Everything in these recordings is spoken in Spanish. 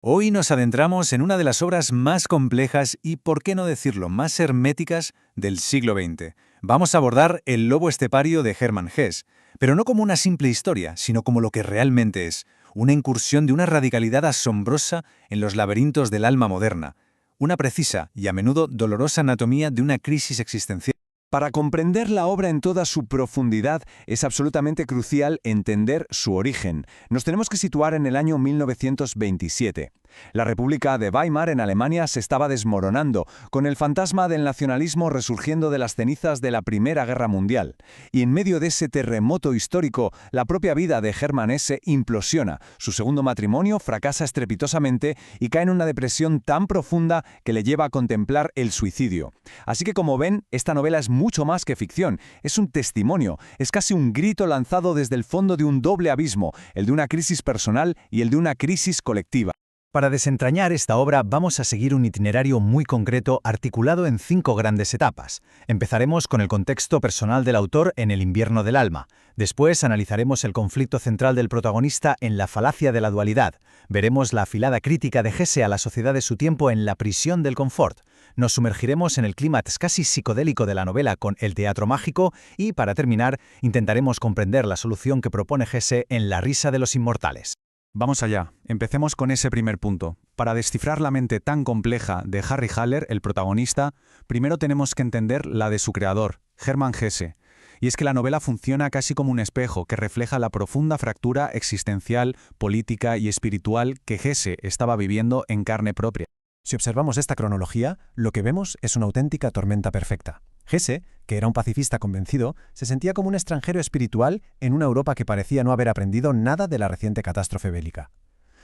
Hoy nos adentramos en una de las obras más complejas y, por qué no decirlo, más herméticas del siglo XX. Vamos a abordar El lobo estepario de Hermann Hesse, pero no como una simple historia, sino como lo que realmente es, una incursión de una radicalidad asombrosa en los laberintos del alma moderna, una precisa y a menudo dolorosa anatomía de una crisis existencial. Para comprender la obra en toda su profundidad, es absolutamente crucial entender su origen. Nos tenemos que situar en el año 1927. La República de Weimar en Alemania se estaba desmoronando, con el fantasma del nacionalismo resurgiendo de las cenizas de la Primera Guerra Mundial. Y en medio de ese terremoto histórico, la propia vida de Hermann Hesse implosiona. Su segundo matrimonio fracasa estrepitosamente y cae en una depresión tan profunda que le lleva a contemplar el suicidio. Así que, como ven, esta novela es mucho más que ficción. Es un testimonio, es casi un grito lanzado desde el fondo de un doble abismo, el de una crisis personal y el de una crisis colectiva. Para desentrañar esta obra vamos a seguir un itinerario muy concreto articulado en 5 grandes etapas. Empezaremos con el contexto personal del autor en El invierno del alma. Después analizaremos el conflicto central del protagonista en La falacia de la dualidad. Veremos la afilada crítica de Hesse a la sociedad de su tiempo en La prisión del confort. Nos sumergiremos en el clímax casi psicodélico de la novela con El teatro mágico y, para terminar, intentaremos comprender la solución que propone Hesse en La risa de los inmortales. Vamos allá, empecemos con ese primer punto. Para descifrar la mente tan compleja de Harry Haller, el protagonista, primero tenemos que entender la de su creador, Hermann Hesse. Y es que la novela funciona casi como un espejo que refleja la profunda fractura existencial, política y espiritual que Hesse estaba viviendo en carne propia. Si observamos esta cronología, lo que vemos es una auténtica tormenta perfecta. Hesse, que era un pacifista convencido, se sentía como un extranjero espiritual en una Europa que parecía no haber aprendido nada de la reciente catástrofe bélica.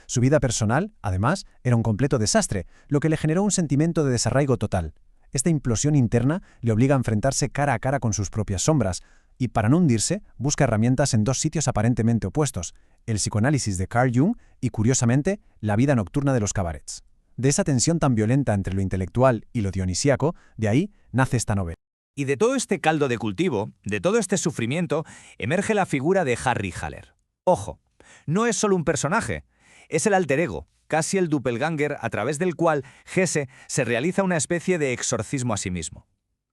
Su vida personal, además, era un completo desastre, lo que le generó un sentimiento de desarraigo total. Esta implosión interna le obliga a enfrentarse cara a cara con sus propias sombras, y para no hundirse, busca herramientas en 2 sitios aparentemente opuestos, el psicoanálisis de Carl Jung y, curiosamente, la vida nocturna de los cabarets. De esa tensión tan violenta entre lo intelectual y lo dionisíaco, de ahí nace esta novela. Y de todo este caldo de cultivo, de todo este sufrimiento, emerge la figura de Harry Haller. Ojo, no es solo un personaje, es el alter ego, casi el doppelganger a través del cual Hesse se realiza una especie de exorcismo a sí mismo.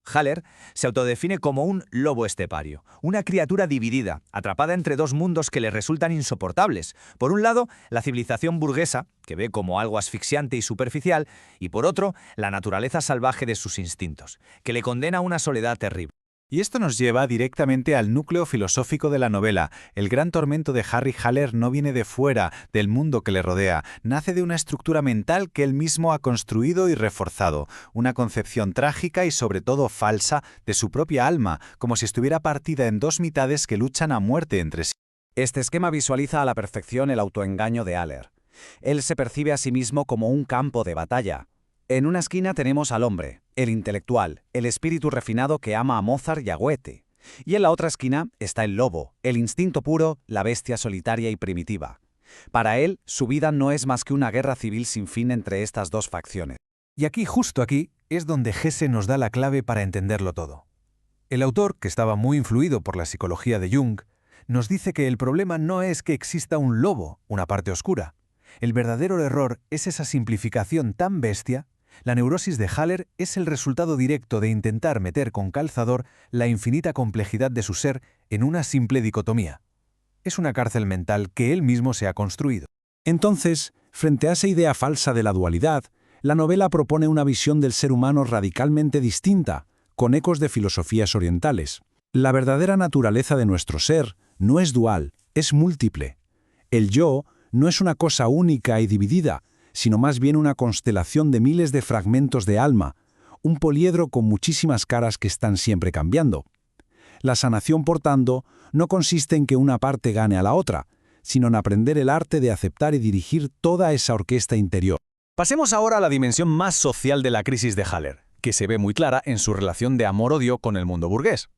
Haller se autodefine como un lobo estepario, una criatura dividida, atrapada entre 2 mundos que le resultan insoportables. Por un lado, la civilización burguesa, que ve como algo asfixiante y superficial, y por otro, la naturaleza salvaje de sus instintos, que le condena a una soledad terrible. Y esto nos lleva directamente al núcleo filosófico de la novela. El gran tormento de Harry Haller no viene de fuera, del mundo que le rodea. Nace de una estructura mental que él mismo ha construido y reforzado. Una concepción trágica y sobre todo falsa de su propia alma, como si estuviera partida en 2 mitades que luchan a muerte entre sí. Este esquema visualiza a la perfección el autoengaño de Haller. Él se percibe a sí mismo como un campo de batalla. En una esquina tenemos al hombre, el intelectual, el espíritu refinado que ama a Mozart y a Goethe. Y en la otra esquina está el lobo, el instinto puro, la bestia solitaria y primitiva. Para él, su vida no es más que una guerra civil sin fin entre estas 2 facciones. Y aquí, justo aquí, es donde Hesse nos da la clave para entenderlo todo. El autor, que estaba muy influido por la psicología de Jung, nos dice que el problema no es que exista un lobo, una parte oscura. El verdadero error es esa simplificación tan bestia. La neurosis de Haller es el resultado directo de intentar meter con calzador la infinita complejidad de su ser en una simple dicotomía. Es una cárcel mental que él mismo se ha construido. Entonces, frente a esa idea falsa de la dualidad, la novela propone una visión del ser humano radicalmente distinta, con ecos de filosofías orientales. La verdadera naturaleza de nuestro ser no es dual, es múltiple. El yo no es una cosa única y dividida, sino más bien una constelación de miles de fragmentos de alma, un poliedro con muchísimas caras que están siempre cambiando. La sanación, por tanto, no consiste en que una parte gane a la otra, sino en aprender el arte de aceptar y dirigir toda esa orquesta interior. Pasemos ahora a la dimensión más social de la crisis de Haller, que se ve muy clara en su relación de amor-odio con el mundo burgués.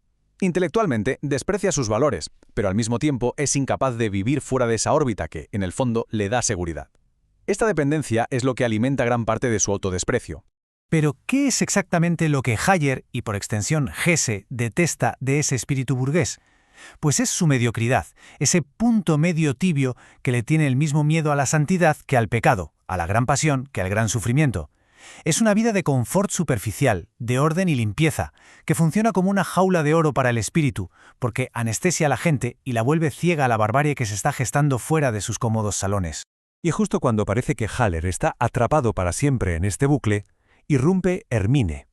Intelectualmente desprecia sus valores, pero al mismo tiempo es incapaz de vivir fuera de esa órbita que, en el fondo, le da seguridad. Esta dependencia es lo que alimenta gran parte de su autodesprecio. Pero, ¿qué es exactamente lo que Haller, y por extensión Hesse, detesta de ese espíritu burgués? Pues es su mediocridad, ese punto medio tibio que le tiene el mismo miedo a la santidad que al pecado, a la gran pasión que al gran sufrimiento. Es una vida de confort superficial, de orden y limpieza, que funciona como una jaula de oro para el espíritu, porque anestesia a la gente y la vuelve ciega a la barbarie que se está gestando fuera de sus cómodos salones. Y justo cuando parece que Haller está atrapado para siempre en este bucle, irrumpe Hermine.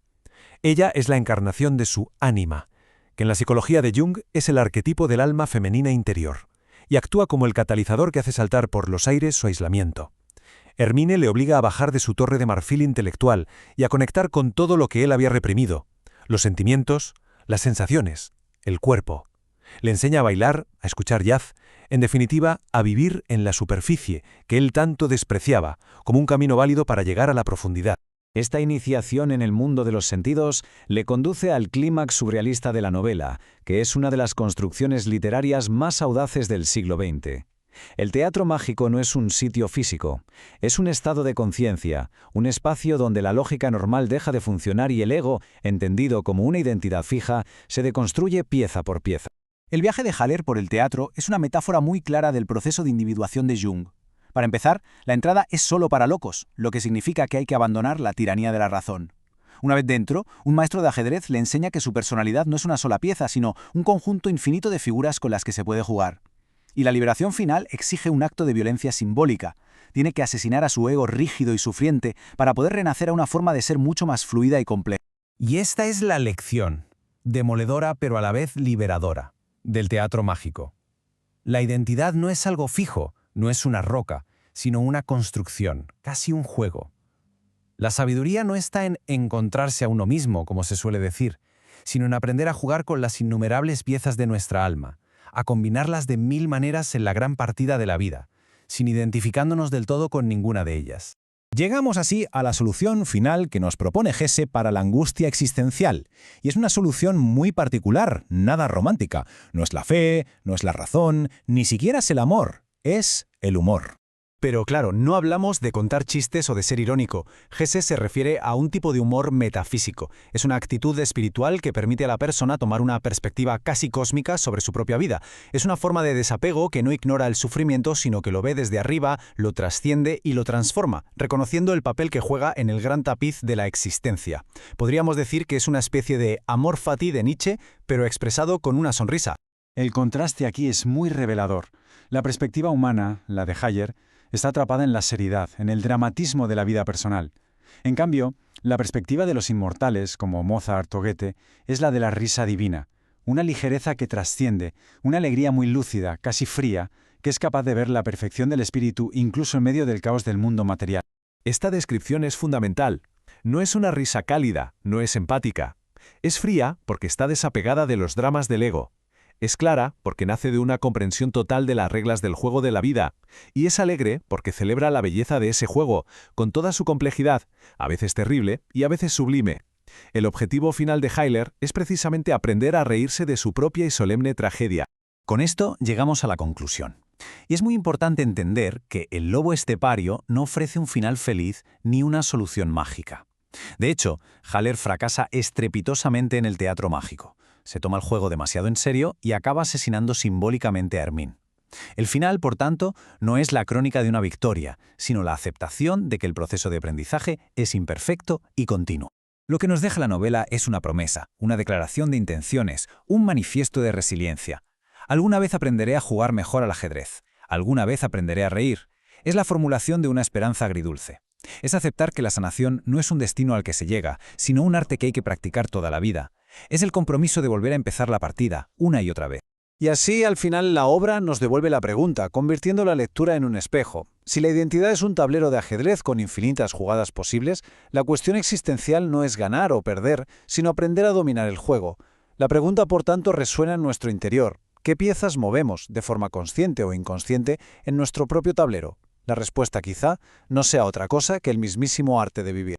Ella es la encarnación de su ánima, que en la psicología de Jung es el arquetipo del alma femenina interior, y actúa como el catalizador que hace saltar por los aires su aislamiento. Hermine le obliga a bajar de su torre de marfil intelectual y a conectar con todo lo que él había reprimido, los sentimientos, las sensaciones, el cuerpo. Le enseña a bailar, a escuchar jazz, en definitiva, a vivir en la superficie, que él tanto despreciaba, como un camino válido para llegar a la profundidad. Esta iniciación en el mundo de los sentidos le conduce al clímax surrealista de la novela, que es una de las construcciones literarias más audaces del siglo XX. El teatro mágico no es un sitio físico, es un estado de conciencia, un espacio donde la lógica normal deja de funcionar y el ego, entendido como una identidad fija, se deconstruye pieza por pieza. El viaje de Haller por el teatro es una metáfora muy clara del proceso de individuación de Jung. Para empezar, la entrada es solo para locos, lo que significa que hay que abandonar la tiranía de la razón. Una vez dentro, un maestro de ajedrez le enseña que su personalidad no es una sola pieza, sino un conjunto infinito de figuras con las que se puede jugar. Y la liberación final exige un acto de violencia simbólica. Tiene que asesinar a su ego rígido y sufriente para poder renacer a una forma de ser mucho más fluida y compleja. Y esta es la lección, demoledora pero a la vez liberadora, del teatro mágico. La identidad no es algo fijo, no es una roca, sino una construcción, casi un juego. La sabiduría no está en encontrarse a uno mismo, como se suele decir, sino en aprender a jugar con las innumerables piezas de nuestra alma, a combinarlas de mil maneras en la gran partida de la vida, sin identificándonos del todo con ninguna de ellas. Llegamos así a la solución final que nos propone Hesse para la angustia existencial, y es una solución muy particular, nada romántica. No es la fe, no es la razón, ni siquiera es el amor, es el humor. Pero claro, no hablamos de contar chistes o de ser irónico. Hesse se refiere a un tipo de humor metafísico. Es una actitud espiritual que permite a la persona tomar una perspectiva casi cósmica sobre su propia vida. Es una forma de desapego que no ignora el sufrimiento, sino que lo ve desde arriba, lo trasciende y lo transforma, reconociendo el papel que juega en el gran tapiz de la existencia. Podríamos decir que es una especie de amor fati de Nietzsche, pero expresado con una sonrisa. El contraste aquí es muy revelador. La perspectiva humana, la de Haller, está atrapada en la seriedad, en el dramatismo de la vida personal. En cambio, la perspectiva de los inmortales, como Mozart o Goethe, es la de la risa divina, una ligereza que trasciende, una alegría muy lúcida, casi fría, que es capaz de ver la perfección del espíritu incluso en medio del caos del mundo material. Esta descripción es fundamental. No es una risa cálida, no es empática. Es fría porque está desapegada de los dramas del ego. Es clara porque nace de una comprensión total de las reglas del juego de la vida, y es alegre porque celebra la belleza de ese juego, con toda su complejidad, a veces terrible y a veces sublime. El objetivo final de Haller es precisamente aprender a reírse de su propia y solemne tragedia. Con esto llegamos a la conclusión. Y es muy importante entender que El lobo estepario no ofrece un final feliz ni una solución mágica. De hecho, Haller fracasa estrepitosamente en el teatro mágico. Se toma el juego demasiado en serio y acaba asesinando simbólicamente a Hermine. El final, por tanto, no es la crónica de una victoria, sino la aceptación de que el proceso de aprendizaje es imperfecto y continuo. Lo que nos deja la novela es una promesa, una declaración de intenciones, un manifiesto de resiliencia. Alguna vez aprenderé a jugar mejor al ajedrez. Alguna vez aprenderé a reír. Es la formulación de una esperanza agridulce. Es aceptar que la sanación no es un destino al que se llega, sino un arte que hay que practicar toda la vida. Es el compromiso de volver a empezar la partida, una y otra vez. Y así, al final, la obra nos devuelve la pregunta, convirtiendo la lectura en un espejo. Si la identidad es un tablero de ajedrez con infinitas jugadas posibles, la cuestión existencial no es ganar o perder, sino aprender a dominar el juego. La pregunta, por tanto, resuena en nuestro interior. ¿Qué piezas movemos, de forma consciente o inconsciente, en nuestro propio tablero? La respuesta quizá no sea otra cosa que el mismísimo arte de vivir.